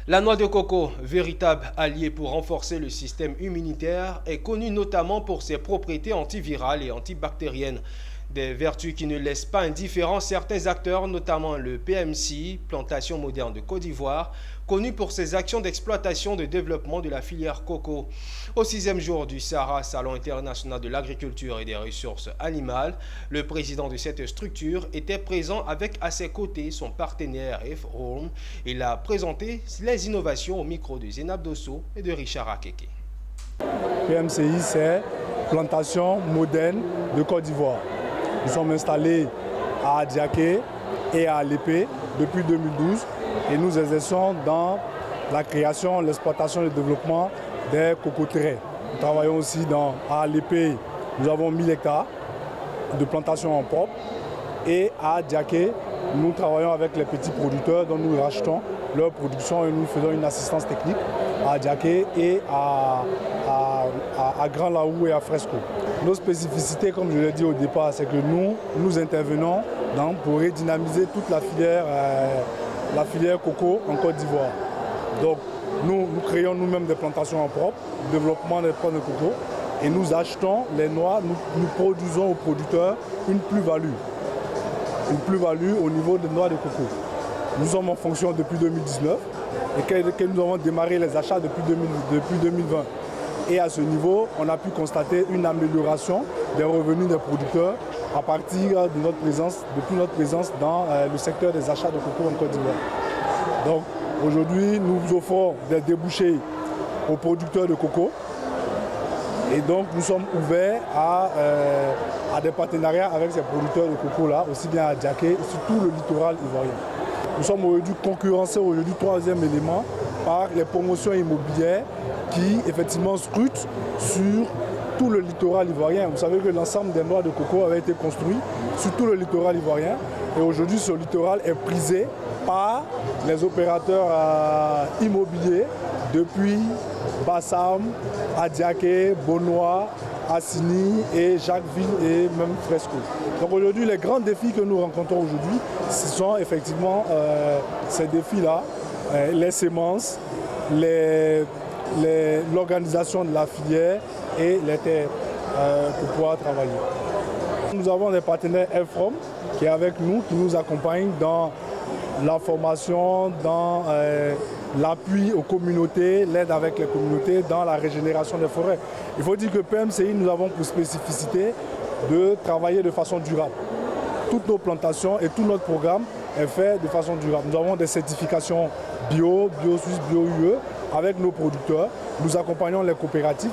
La noix de coco, véritable allié pour renforcer le système immunitaire, est connue notamment pour ses propriétés antivirales et antibactériennes. Des vertus qui ne laissent pas indifférents certains acteurs, notamment le PMC, Plantation moderne de Côte d'Ivoire, connu pour ses actions d'exploitation de développement de la filière coco. Au sixième jour du Sahara, Salon international de l'agriculture et des ressources animales, le président de cette structure était présent avec à ses côtés son partenaire F-Home. Il a présenté les innovations au micro de Zénab Dosso et de Richard Akeke. PMCI, c'est Plantation moderne de Côte d'Ivoire. Nous sommes installés à Adiaké et à Alépé depuis 2012 et nous exerçons dans la création, l'exploitation et le développement des cocoteraies. Nous travaillons aussi à Alépé, nous avons 1000 hectares de plantations en propre et à Adiaké, nous travaillons avec les petits producteurs dont nous rachetons leur production et nous faisons une assistance technique à Adiaké et à Grand Laou et à Fresco. Nos spécificités, comme je l'ai dit au départ, c'est que nous intervenons pour redynamiser toute la filière coco en Côte d'Ivoire. Donc nous créons nous-mêmes des plantations en propre, développement des plants de coco et nous achetons les noix, nous produisons aux producteurs une plus-value au niveau des noix de coco. Nous sommes en fonction depuis 2019 et que nous avons démarré les achats depuis 2020. Et à ce niveau, on a pu constater une amélioration des revenus des producteurs à partir de depuis notre présence dans le secteur des achats de coco en Côte d'Ivoire. Donc aujourd'hui, nous offrons des débouchés aux producteurs de coco. Et donc nous sommes ouverts à des partenariats avec ces producteurs de coco-là, aussi bien à Adiaké et sur tout le littoral ivoirien. Nous sommes aujourd'hui concurrencés, troisième élément, par les promotions immobilières qui effectivement scrutent sur tout le littoral ivoirien. Vous savez que l'ensemble des noix de coco avait été construit sur tout le littoral ivoirien et aujourd'hui ce littoral est prisé par les opérateurs immobiliers depuis Bassam, Adiaké, Bonois, Assini et Jacquesville et même Fresco. Donc aujourd'hui, les grands défis que nous rencontrons aujourd'hui, ce sont effectivement ces défis-là, les semences, l'organisation de la filière et les terres pour pouvoir travailler. Nous avons des partenaires F-Home qui est avec nous, qui nous accompagnent dans la formation, dans l'appui aux communautés, l'aide avec les communautés dans la régénération des forêts. Il faut dire que PMCI, nous avons pour spécificité de travailler de façon durable. Toutes nos plantations et tout notre programme est fait de façon durable. Nous avons des certifications bio, bio-suisse, bio-UE avec nos producteurs. Nous accompagnons les coopératives